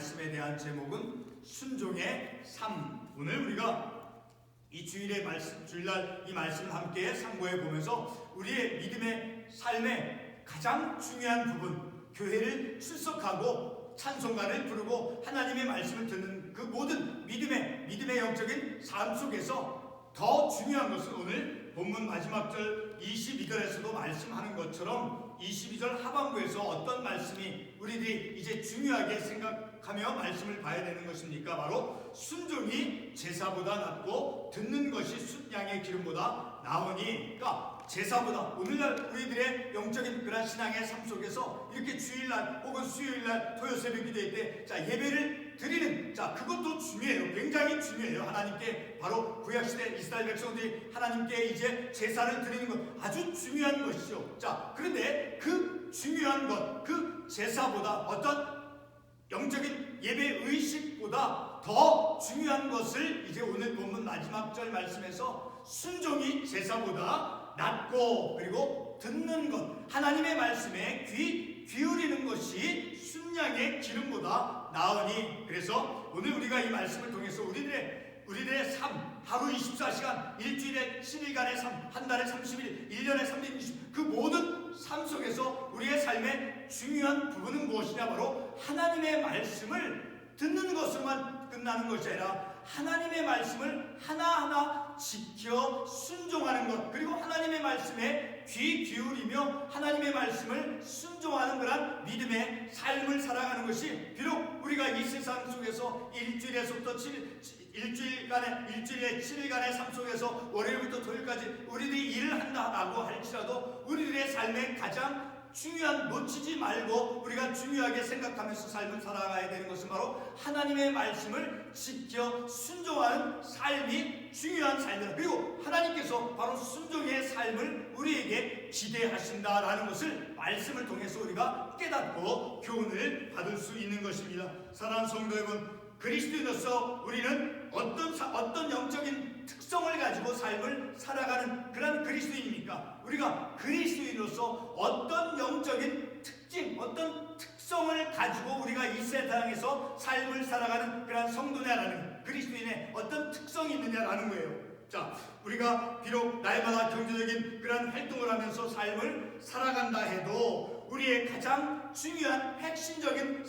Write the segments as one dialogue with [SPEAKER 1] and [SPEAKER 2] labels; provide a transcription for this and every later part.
[SPEAKER 1] 말씀에 대한 제목은 순종의 삶. 오늘 우리가 이 주일날 이 말씀을 함께 상고해 보면서 우리의 믿음의 삶의 가장 중요한 부분, 교회를 출석하고 찬송가를 부르고 하나님의 말씀을 듣는 그 모든 믿음의 영적인 삶 속에서 더 중요한 것은 오늘 본문 마지막 절 22절에서도 말씀하는 것처럼 22절 하반부에서 어떤 말씀이 우리들이 이제 중요하게 생각하며 말씀을 봐야 되는 것입니까? 바로 순종이 제사보다 낫고 듣는 것이 숫양의 기름보다 나으니, 그러니까 제사보다 오늘날 우리들의 영적인 그런 신앙의 삶 속에서 이렇게 주일날 혹은 수요일날 토요 새벽 기도회 때 예배를 드리는 그것도 중요해요. 굉장히 중요해요. 하나님께 바로 구약시대 이스라엘 백성들이 하나님께 이제 제사를 드리는 것 아주 중요한 것이죠. 그런데 그 중요한 것, 그 제사보다 어떤 영적인 예배 의식보다 더 중요한 것을 이제 오늘 본문 마지막 절 말씀에서 순종이 제사보다 낫고, 그리고 듣는 것, 하나님의 말씀에 귀 기울이는 것이 순양의 기름보다 나으니, 그래서 오늘 우리가 이 말씀을 통해서 우리들의 삶, 하루 24시간, 일주일에 7일간의 삶, 한 달에 30일, 1년에 360, 그 모든 삶 속에서 우리의 삶의 중요한 부분은 무엇이냐? 바로 하나님의 말씀을 듣는 것으로만 끝나는 것이 아니라 하나님의 말씀을 하나하나 지켜 순종하는 것, 그리고 하나님의 말씀에 귀 기울이며 하나님의 말씀을 순종하는 그런 믿음의 삶을 살아가는 것이 비록 우리가 이 세상 속에서 일주일에서부터 일주일에 7일간의 삶 속에서 월요일부터 토요일까지 우리들이 일을 한다라고 할지라도 우리들의 삶의 가장 중요한, 놓치지 말고 우리가 중요하게 생각하면서 삶을 살아가야 되는 것은 바로 하나님의 말씀을 지켜 순종하는 삶이 중요한 삶이다. 그리고 하나님께서 바로 순종의 삶을 우리에게 기대하신다라는 것을 말씀을 통해서 우리가 깨닫고 교훈을 받을 수 있는 것입니다. 사랑하는 성도 여러분, 그리스도인으로서 우리는 어떤 영적인 특성을 가지고 삶을 살아가는 그런 그리스도인입니까? 우리가 그리스도인으로서 어떤 영적인 특징, 어떤 특성을 가지고 우리가 이 세상에서 삶을 살아가는 그런 성도냐라는, 그리스도인의 어떤 특성이 있느냐라는 거예요. 우리가 비록 날마다 경제적인 그런 활동을 하면서 삶을 살아간다 해도 우리의 가장 중요한 핵심적인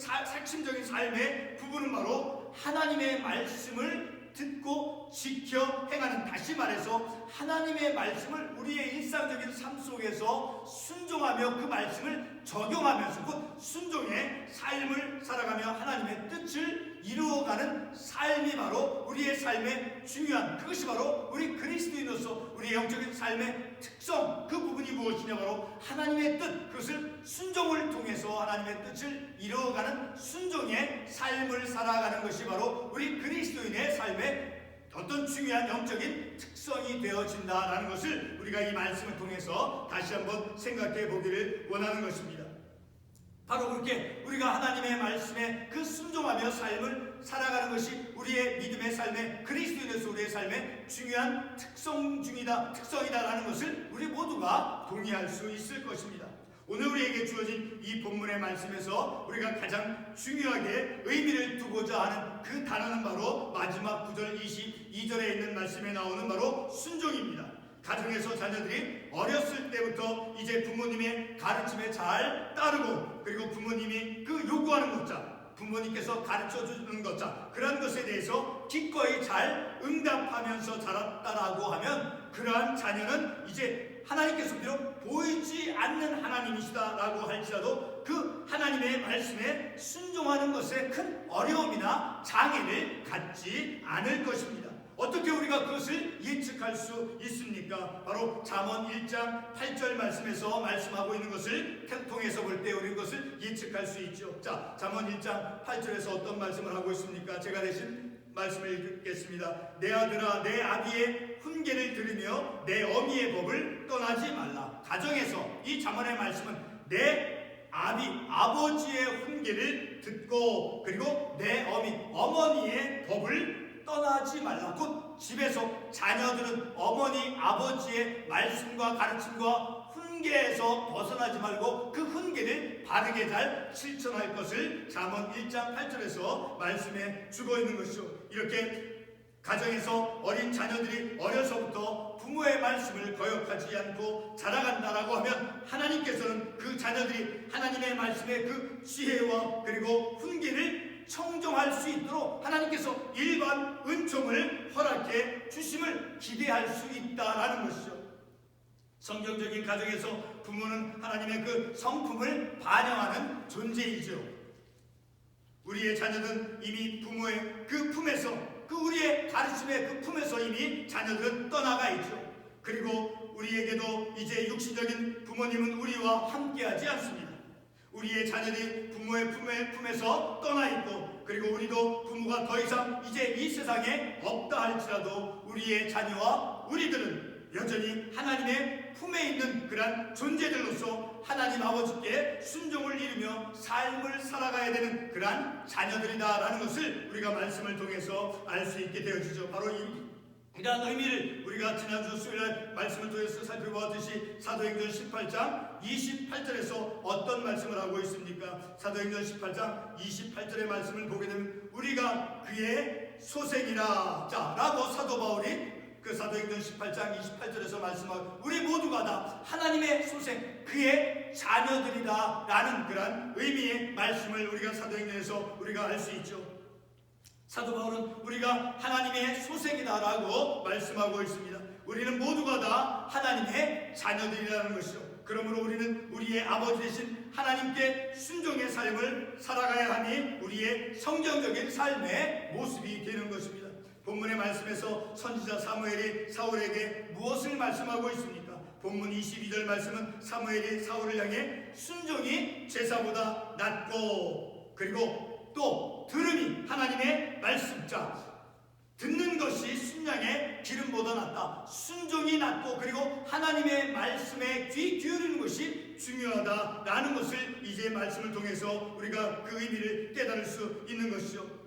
[SPEAKER 1] 삶의 부분은 바로 하나님의 말씀을 듣고 지켜 행하는, 다시 말해서 하나님의 말씀을 우리의 일상적인 삶 속에서 순종하며 그 말씀을 적용하면서 곧 순종의 삶을 살아가며 하나님의 뜻을 이루어가는 삶이 바로 우리의 삶의 중요한, 그것이 바로 우리 그리스도인으로서 우리의 영적인 삶의 특성, 그 부분이 무엇이냐? 바로 하나님의 뜻, 그것을 순종을 통해서 하나님의 뜻을 이루어가는 순종의 삶을 살아가는 것이 바로 우리 그리스도인의 삶의 어떤 중요한 영적인 특성이 되어진다라는 것을 우리가 이 말씀을 통해서 다시 한번 생각해 보기를 원하는 것입니다. 바로 그렇게 우리가 하나님의 말씀에 그 순종하며 삶을 살아가는 것이 우리의 믿음의 삶의, 그리스도인에서 우리의 삶의 중요한 특성이다라는 것을 우리 모두가 동의할 수 있을 것입니다. 오늘 우리에게 주어진 이 본문의 말씀에서 우리가 가장 중요하게 의미를 두고자 하는 그 단어는 바로 마지막 9절 22절에 있는 말씀에 나오는 바로 순종입니다. 가정에서 자녀들이 어렸을 때부터 이제 부모님의 가르침에 잘 따르고, 그리고 부모님이 그 요구하는 것, 부모님께서 가르쳐주는 것, 그런 것에 대해서 기꺼이 잘 응답하면서 자랐다라고 하면 그러한 자녀는 이제 하나님께서 비록 보이지 않는 하나님이시다라고 할지라도 그 하나님의 말씀에 순종하는 것에 큰 어려움이나 장애를 갖지 않을 것입니다. 어떻게 우리가 그것을 예측할 수 있습니까? 바로 잠언 1장 8절 말씀에서 말씀하고 있는 것을 통해서 볼 때 우리 그것을 예측할 수 있죠. 잠언 1장 8절에서 어떤 말씀을 하고 있습니까? 제가 대신 말씀을 읽겠습니다. 내 아들아, 내 아비의 훈계를 들으며 내 어미의 법을 떠나지 말라. 가정에서 이 잠언의 말씀은 내 아버지의 훈계를 듣고, 그리고 내 어머니의 법을 떠나지 말라. 곧 집에서 자녀들은 어머니 아버지의 말씀과 가르침과 훈계 훈계에서 벗어나지 말고 그 훈계를 바르게 잘 실천할 것을 잠언 1장 8절에서 말씀해 주고 있는 것이죠. 이렇게 가정에서 어린 자녀들이 어려서부터 부모의 말씀을 거역하지 않고 자라간다라고 하면 하나님께서는 그 자녀들이 하나님의 말씀의 그 지혜와 그리고 훈계를 청정할 수 있도록 하나님께서 일반 은총을 허락해 주심을 기대할 수 있다라는 것이죠. 성경적인 가정에서 부모는 하나님의 그 성품을 반영하는 존재이죠. 우리의 자녀는 이미 부모의 그 품에서, 그 우리의 가르침의 그 품에서 이미 자녀들은 떠나가 있죠. 그리고 우리에게도 이제 육신적인 부모님은 우리와 함께하지 않습니다. 우리의 자녀들이 부모의 품에서 떠나 있고, 그리고 우리도 부모가 더 이상 이제 이 세상에 없다 할지라도 우리의 자녀와 우리들은 여전히 하나님의 품에 있는 그러한 존재들로서 하나님 아버지께 순종을 이루며 삶을 살아가야 되는 그러한 자녀들이다라는 것을 우리가 말씀을 통해서 알 수 있게 되어지죠. 바로 이러한 의미를 우리가 지난주 수요일날 말씀을 통해서 살펴보았듯이 사도행전 18장 28절에서 어떤 말씀을 하고 있습니까? 사도행전 18장 28절의 말씀을 보게 되면 우리가 그의 소생이라 라고 사도 바울이 그 사도행전 18장 28절에서 말씀하고 우리 모두가 다 하나님의 소생, 그의 자녀들이다 라는 그런 의미의 말씀을 우리가 사도행전에서 우리가 알 수 있죠. 사도 바울은 우리가 하나님의 소생이다 라고 말씀하고 있습니다. 우리는 모두가 다 하나님의 자녀들이라는 것이죠. 그러므로 우리는 우리의 아버지 되신 하나님께 순종의 삶을 살아가야 하니 우리의 성경적인 삶의 모습이 되는 것입니다. 본문의 말씀에서 선지자 사무엘이 사울에게 무엇을 말씀하고 있습니까? 본문 22절 말씀은 사무엘이 사울을 향해 순종이 제사보다 낫고, 그리고 또 들음이 하나님의 말씀, 듣는 것이 순양의 기름보다 낫다. 순종이 낫고 그리고 하나님의 말씀에 귀 기울이는 것이 중요하다라는 것을 이제 말씀을 통해서 우리가 그 의미를 깨달을 수 있는 것이죠.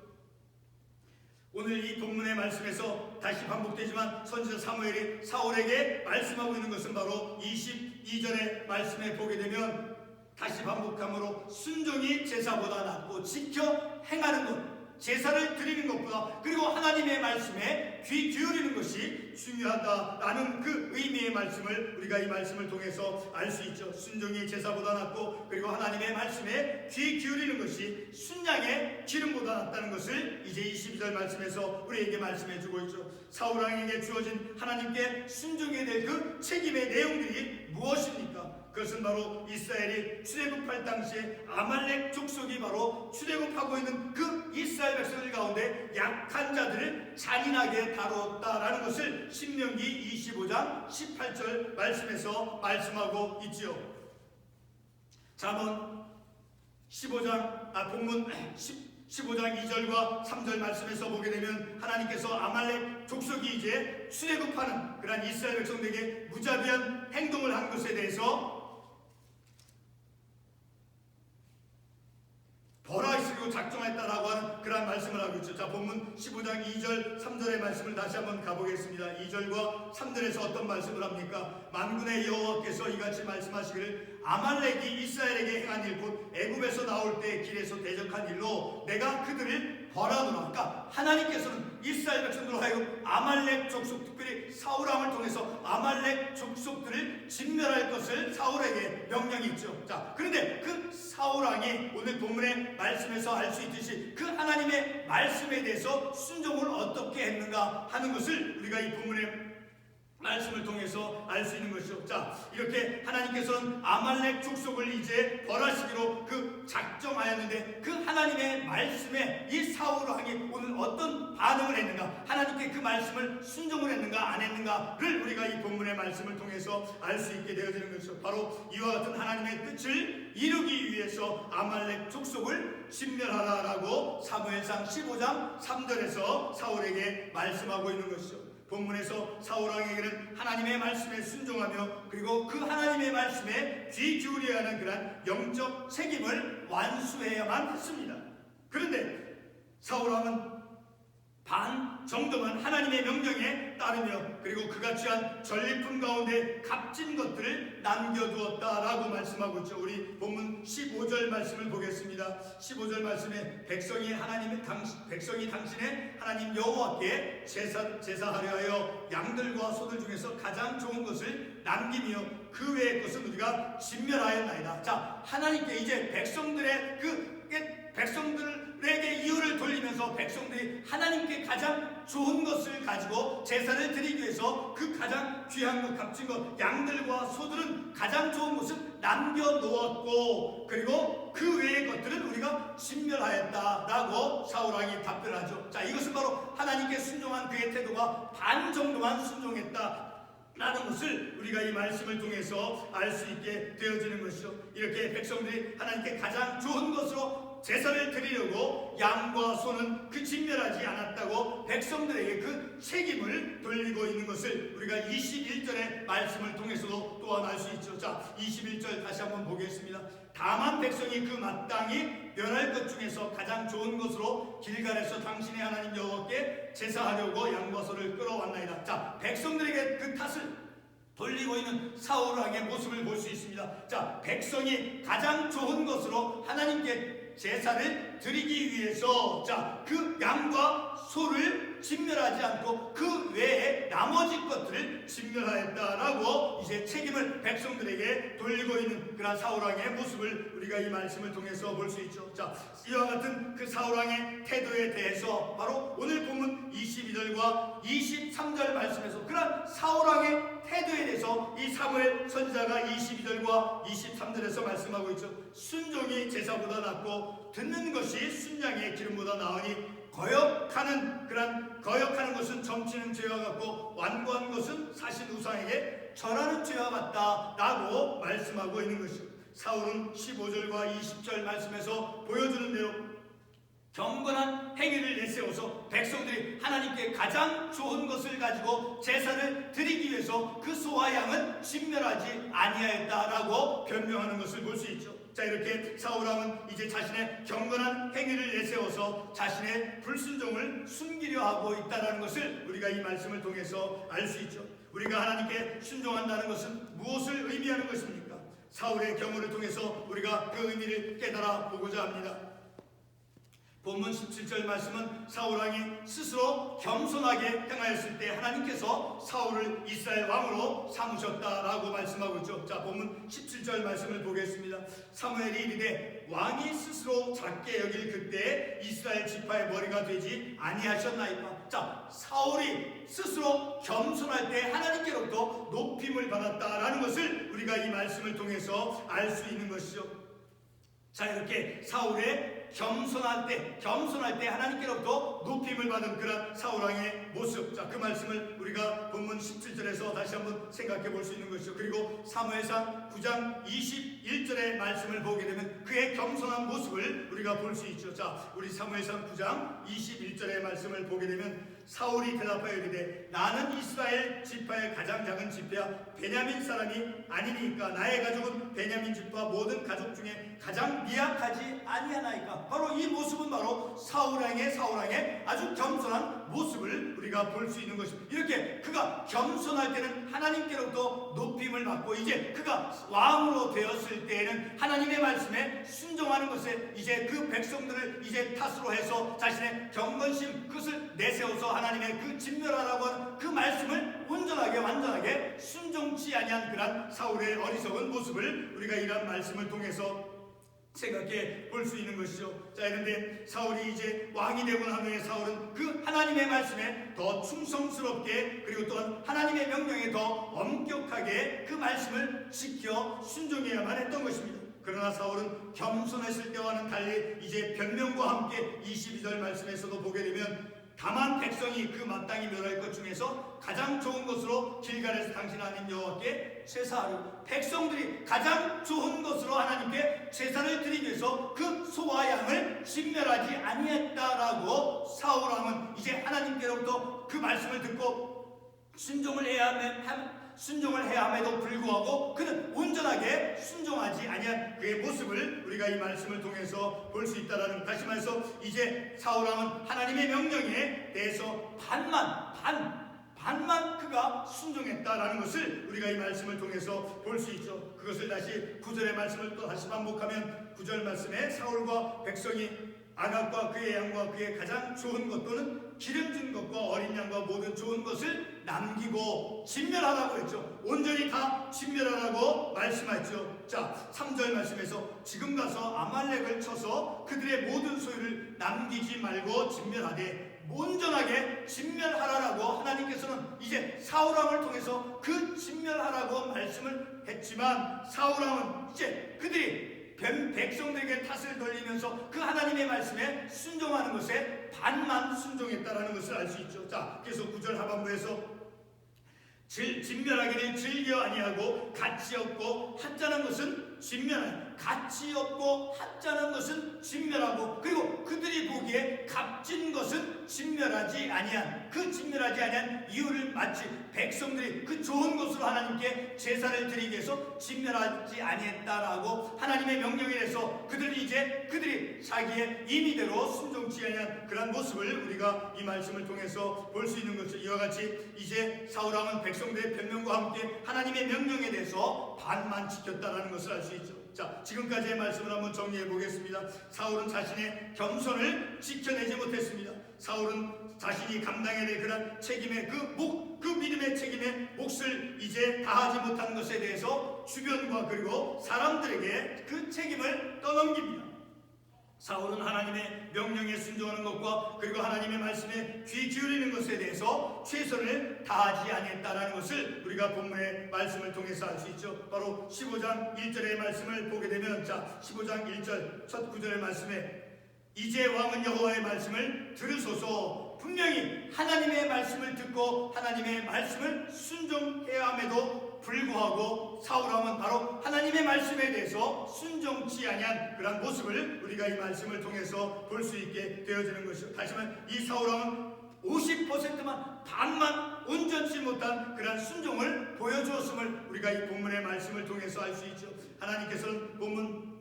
[SPEAKER 1] 오늘 이 본문의 말씀에서 다시 반복되지만 선지자 사무엘이 사울에게 말씀하고 있는 것은 바로 22절의 말씀에 보게 되면 다시 반복함으로 순종이 제사보다 낫고 지켜 행하는 것, 제사를 드리는 것보다 그리고 하나님의 말씀에 귀 기울이는 것이 중요하다라는 그 의미의 말씀을 우리가 이 말씀을 통해서 알 수 있죠. 순종이 제사보다 낫고 그리고 하나님의 말씀에 귀 기울이는 것이 순양의 기름보다 낫다는 것을 이제 22절 말씀에서 우리에게 말씀해 주고 있죠. 사울 왕에게 주어진 하나님께 순종해야 될 그 책임의 내용들이 무엇입니까? 그것은 바로 이스라엘이 출애굽할 당시에 아말렉 족속이 바로 출애굽하고 있는 그 이스라엘 백성들 가운데 약한 자들을 잔인하게 다뤘다라는 것을 신명기 25장 18절 말씀에서 말씀하고 있지요. 잠언 15장 2절과 3절 말씀에서 보게 되면 하나님께서 아말렉 족속이 이제 출애굽하는 그러한 이스라엘 백성들에게 무자비한 행동을 한 것에 대해서 벌하시고 작정했다라고 하는 그런 말씀을 하고 있죠. 자, 본문 15장 2절 3절의 말씀을 다시 한번 가보겠습니다. 2절과 3절에서 어떤 말씀을 합니까? 만군의 여호와께서 이같이 말씀하시기를 아말렉이 이스라엘에게 행한 일 곧 애굽에서 나올 때 길에서 대적한 일로 내가 그들을 벌하노라. 그러니까 하나님께서는 이스라엘 백성들로 하여금 아말렉 족속, 특별히 사울 왕을 통해서 아말렉 족속들을 진멸할 것을 사울에게 명령이 있죠. 자, 그런데 그 사울 왕이 오늘 본문의 말씀에서 알 수 있듯이 그 하나님의 말씀에 대해서 순종을 어떻게 했는가 하는 것을 우리가 이 본문의 말씀을 통해서 알 수 있는 것이죠. 자, 이렇게 하나님께서는 아말렉 족속을 이제 벌하시기로 그 작정하였는데 그 하나님의 말씀에 이 사울 왕이 오늘 어떤 반응을 했는가, 하나님께 그 말씀을 순종을 했는가 안 했는가를 우리가 이 본문의 말씀을 통해서 알 수 있게 되어지는 것이죠. 바로 이와 같은 하나님의 뜻을 이루기 위해서 아말렉 족속을 진멸하라라고 사무엘상 15장 3절에서 사울에게 말씀하고 있는 것이죠. 본문에서 사울 왕에게는 하나님의 말씀에 순종하며 그리고 그 하나님의 말씀에 귀 기울여야 하는 그런 영적 책임을 완수해야만 했습니다. 그런데 사울 왕은 반전 정도만 하나님의 명령에 따르며 그리고 그가 취한 전리품 가운데 값진 것들을 남겨두었다라고 말씀하고 있죠. 우리 본문 15절 말씀을 보겠습니다. 15절 말씀에 백성이 당신의 하나님 여호와께 제사하려 하여 양들과 소들 중에서 가장 좋은 것을 남기며 그 외의 것은 우리가 진멸하였나이다. 자, 하나님께 이제 백성들에게 이유를 돌리면서 백성들이 하나님께 가장 좋은 것을 가지고 제사를 드리기 위해서 그 가장 귀한 것, 값진 것, 양들과 소들은 가장 좋은 것을 남겨놓았고 그리고 그 외의 것들은 우리가 진멸하였다라고 사울왕이 답변하죠. 자, 이것은 바로 하나님께 순종한 그의 태도가 반 정도만 순종했다 라는 것을 우리가 이 말씀을 통해서 알 수 있게 되어지는 것이죠. 이렇게 백성들이 하나님께 가장 좋은 것으로 제사를 드리려고 양과 소는 그 진멸하지 않았다고 백성들에게 그 책임을 돌리고 있는 것을 우리가 21절의 말씀을 통해서도 또한 알 수 있죠. 자, 21절 다시 한번 보겠습니다. 다만 백성이 그 마땅히 멸할 것 중에서 가장 좋은 것으로 길갈에서 당신의 하나님 여호와께 제사하려고 양과 소를 끌어왔나이다. 자, 백성들에게 그 탓을 돌리고 있는 사울왕의 모습을 볼 수 있습니다. 자, 백성이 가장 좋은 것으로 하나님께 제사를 드리기 위해서 그 양과 소를 진멸하지 않고 그 외에 나머지 것들을 진멸하였다라고 이제 책임을 백성들에게 돌리고 있는 그런 사울왕의 모습을 우리가 이 말씀을 통해서 볼 수 있죠. 자, 이와 같은 그 사울왕의 태도에 대해서 바로 오늘 본문 22절과 23절 말씀에서 그런 사울왕의 태도에 대해서 이 사무엘 선지자가 22절과 23절에서 말씀하고 있죠. 순종이 제사보다 낫고 듣는 것이 순양의 기름보다 나으니 거역하는 것은 점치는 죄와 같고 완고한 것은 사신 우상에게 절하는 죄와 같다라고 말씀하고 있는 것이죠. 사울은 15절과 20절 말씀에서 보여주는 대로 경건한 행위를 내세워서 백성들이 하나님께 가장 좋은 것을 가지고 제사를 드리기 위해서 그 소와 양은 진멸하지 아니하였다라고 변명하는 것을 볼 수 있죠. 자, 이렇게 사울왕은 이제 자신의 경건한 행위를 내세워서 자신의 불순종을 숨기려 하고 있다는 것을 우리가 이 말씀을 통해서 알 수 있죠. 우리가 하나님께 순종한다는 것은 무엇을 의미하는 것입니까? 사울의 경우를 통해서 우리가 그 의미를 깨달아 보고자 합니다. 본문 17절 말씀은 사울왕이 스스로 겸손하게 행하였을 때 하나님께서 사울을 이스라엘 왕으로 삼으셨다라고 말씀하고 있죠. 자, 본문 17절 말씀을 보겠습니다. 사무엘이 이르되 왕이 스스로 작게 여길 그때 이스라엘 지파의 머리가 되지 아니하셨나이까. 자, 사울이 스스로 겸손할 때 하나님께로부터 높임을 받았다라는 것을 우리가 이 말씀을 통해서 알 수 있는 것이죠. 자, 이렇게 사울의 겸손할 때 하나님께로부터 높임을 받은 그런 사울왕의 모습. 자, 그 말씀을 우리가 본문 17절에서 다시 한번 생각해 볼 수 있는 것이죠. 그리고 사무엘상 9장 21절의 말씀을 보게 되면 그의 겸손한 모습을 우리가 볼 수 있죠. 자, 우리 사무엘상 9장 21절의 말씀을 보게 되면 사울이 대답하여 이르되 나는 이스라엘 지파의 가장 작은 지파야 베냐민 사람이 아니니까 나의 가족은 베냐민 지파 모든 가족 중에 가장 미약하지 아니하나이까. 바로 이 모습은 바로 사울왕의 아주 겸손한 모습을 우리가 볼 수 있는 것입니다. 이렇게 그가 겸손할 때는 하나님께로부터 높임을 받고 이제 그가 왕으로 되었을 때에는 하나님의 말씀에 순종하는 것에 이제 그 백성들을 이제 탓으로 해서 자신의 경건심 그것을 내세워서 하나님의 그 진멸하라고 하는 그 말씀을 온전하게 완전하게 순종치 아니한 그런 사울의 어리석은 모습을 우리가 이런 말씀을 통해서 생각해 볼 수 있는 것이죠. 자, 그런데 사울이 이제 왕이 되고 난 후에 사울은 그 하나님의 말씀에 더 충성스럽게 그리고 또한 하나님의 명령에 더 엄격하게 그 말씀을 지켜 순종해야만 했던 것입니다. 그러나 사울은 겸손했을 때와는 달리 이제 변명과 함께 22절 말씀에서도 보게 되면 다만 백성이 그 마땅히 멸할 것 중에서 가장 좋은 것으로 길갈에서 당신 하나님 여호와께 제사하려 백성들이 가장 좋은 것으로 하나님께 제사를 드리기 위해서 그 소와 양을 진멸하지 아니했다라고 사울왕은 이제 하나님께로부터 그 말씀을 듣고 순종을 해야만 순종을 해야 함에도 불구하고 그는 온전하게 순종하지 아니한 그의 모습을 우리가 이 말씀을 통해서 볼 수 있다라는, 다시 말해서 이제 사울왕은 하나님의 명령에 대해서 반만 그가 순종했다라는 것을 우리가 이 말씀을 통해서 볼 수 있죠. 그것을 다시 9절의 말씀을 또 다시 반복하면 9절 말씀에 사울과 백성이 아각과 그의 양과 그의 가장 좋은 것 또는 기름진 것과 어린 양과 모든 좋은 것을 남기고 진멸하라고 했죠. 온전히 다 진멸하라고 말씀하였죠. 자, 3절 말씀에서 지금 가서 아말렉을 쳐서 그들의 모든 소유를 남기지 말고 진멸하되 온전하게 진멸하라라고 하나님께서는 이제 사울왕을 통해서 그 진멸하라고 말씀을 했지만, 사울왕은 이제 그들이 백성들에게 탓을 돌리면서 그 하나님의 말씀에 순종하는 것에 반만 순종했다라는 것을 알 수 있죠. 자, 그래서 9절 하반부에서 진멸하기를 즐겨 아니하고 가치 없고 하찮은 것은 진멸하니, 가치 없고 하찮은 것은 진멸하고, 그리고 그들이 보기에 값진 것은 진멸하지 아니한, 그 진멸하지 아니한 이유를 마치 백성들이 그 좋은 것으로 하나님께 제사를 드리기 위해서 진멸하지 아니했다라고 하나님의 명령에 대해서 그들이 자기의 임의대로 순종치 아니한 그런 모습을 우리가 이 말씀을 통해서 볼 수 있는 것을, 이와 같이 이제 사울왕은 백성들의 변명과 함께 하나님의 명령에 대해서 반만 지켰다라는 것을 알 수 있죠. 자, 지금까지의 말씀을 한번 정리해 보겠습니다. 사울은 자신의 겸손을 지켜내지 못했습니다. 사울은 자신이 감당해야 될 그런 책임의 그 믿음의 책임의 몫을 이제 다하지 못한 것에 대해서 주변과 그리고 사람들에게 그 책임을 떠넘깁니다. 사울은 하나님의 명령에 순종하는 것과 그리고 하나님의 말씀에 귀 기울이는 것에 대해서 최선을 다하지 아니했다라는 것을 우리가 본문의 말씀을 통해서 알 수 있죠. 바로 15장 1절의 말씀을 보게 되면, 자, 15장 1절 첫 9절의 말씀에 이제 왕은 여호와의 말씀을 들으소서. 분명히 하나님의 말씀을 듣고 하나님의 말씀을 순종해야 함에도 불구하고 사울왕은 바로 하나님의 말씀에 대해서 순종치 아니한 그런 모습을 우리가 이 말씀을 통해서 볼 수 있게 되어지는 것이죠. 다시 말하면 이 사울왕은 50%만 반만 온전치 못한 그런 순종을 보여주었음을 우리가 이 본문의 말씀을 통해서 알 수 있죠. 하나님께서는 본문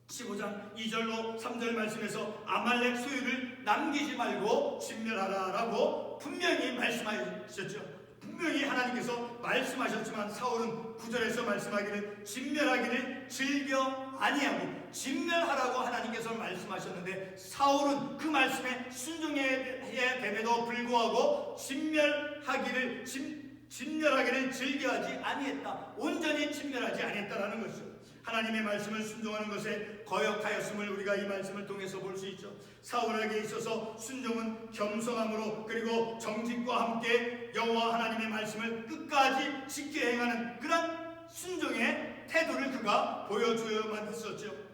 [SPEAKER 1] 15장 2절로 3절 말씀에서 아말렉 소유를 남기지 말고 진멸하라라고 분명히 말씀하셨죠. 분명히 하나님께서 말씀하셨지만 사울은 9절에서 말씀하기를 진멸하기를 즐겨 아니하고, 진멸하라고 하나님께서 말씀하셨는데 사울은 그 말씀에 순종해야 됨에도 불구하고 진멸하기를 즐겨하지 아니했다, 온전히 진멸하지 아니했다라는 것이죠. 하나님의 말씀을 순종하는 것에 거역하였음을 우리가 이 말씀을 통해서 볼 수 있죠. 사울에게 있어서 순종은 겸손함으로 그리고 정직과 함께 여호와 하나님의 말씀을 끝까지 지켜 행하는 그런 순종의 태도를 그가 보여줘야만 했었죠.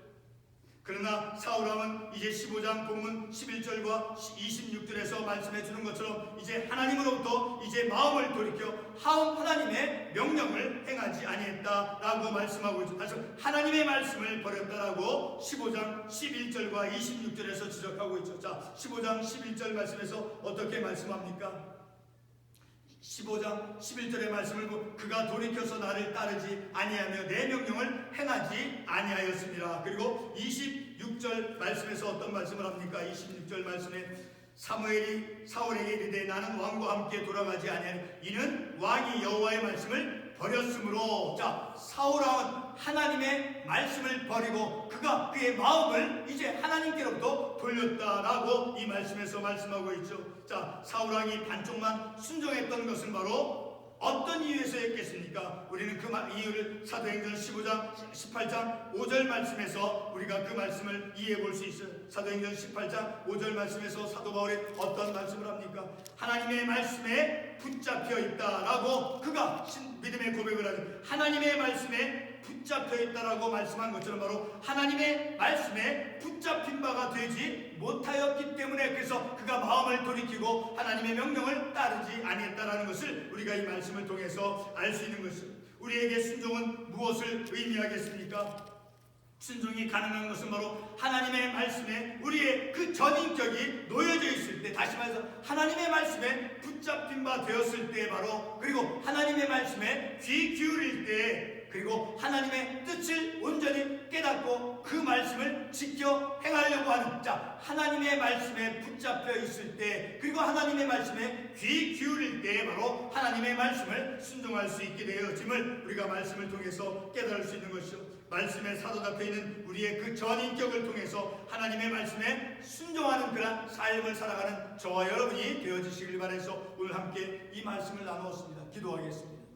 [SPEAKER 1] 그러나 사울왕은 이제 15장 본문 11절과 26절에서 말씀해 주는 것처럼 이제 하나님으로부터 이제 마음을 돌이켜 하나님의 명령을 행하지 아니했다라고 말씀하고 있죠. 그래서 하나님의 말씀을 버렸다라고 15장 11절과 26절에서 지적하고 있죠. 자, 15장 11절 말씀에서 어떻게 말씀합니까? 15장 11절의 말씀을 보고 그가 돌이켜서 나를 따르지 아니하며 내 명령을 행하지 아니하였습니다. 그리고 26절 말씀에서 어떤 말씀을 합니까? 26절 말씀에 사무엘이 사울에게 이르되 나는 왕과 함께 돌아가지 아니하니 이는 왕이 여호와의 말씀을 버렸으므로. 자, 사울왕은 하나님의 말씀을 버리고 그가 그의 마음을 이제 하나님께로부터 돌렸다라고 이 말씀에서 말씀하고 있죠. 자, 사울왕이 반쪽만 순종했던 것은 바로 어떤 이유에서였겠습니까? 우리는 그 이유를 사도행전 15장 18장 5절 말씀에서 우리가 그 말씀을 이해해 볼 수 있어요. 사도행전 18장 5절 말씀에서 사도 바울이 어떤 말씀을 합니까? 하나님의 말씀에 붙잡혀 있다라고 그가 믿음의 고백을 하는, 하나님의 말씀에 붙잡혀 있다라고 말씀한 것처럼 바로 하나님의 말씀에 붙잡힌 바가 되지 못하였기 때문에, 그래서 그가 마음을 돌이키고 하나님의 명령을 따르지 아니했다라는 것을 우리가 이 말씀을 통해서 알 수 있는 것입니다. 우리에게 순종은 무엇을 의미하겠습니까? 순종이 가능한 것은 바로 하나님의 말씀에 우리의 그 전인격이 놓여져 있을 때, 다시 말해서 하나님의 말씀에 붙잡힌 바 되었을 때 바로, 그리고 하나님의 말씀에 귀 기울일 때, 그리고 하나님의 뜻을 온전히 깨닫고 그 말씀을 지켜 행하려고 하는 자, 하나님의 말씀에 붙잡혀 있을 때, 그리고 하나님의 말씀에 귀 기울일 때 바로 하나님의 말씀을 순종할 수 있게 되어짐을 우리가 말씀을 통해서 깨달을 수 있는 것이죠. 말씀에 사로잡혀 있는 우리의 그 전인격을 통해서 하나님의 말씀에 순종하는 그런 삶을 살아가는 저와 여러분이 되어지시길 바라서 오늘 함께 이 말씀을 나누었습니다. 기도하겠습니다.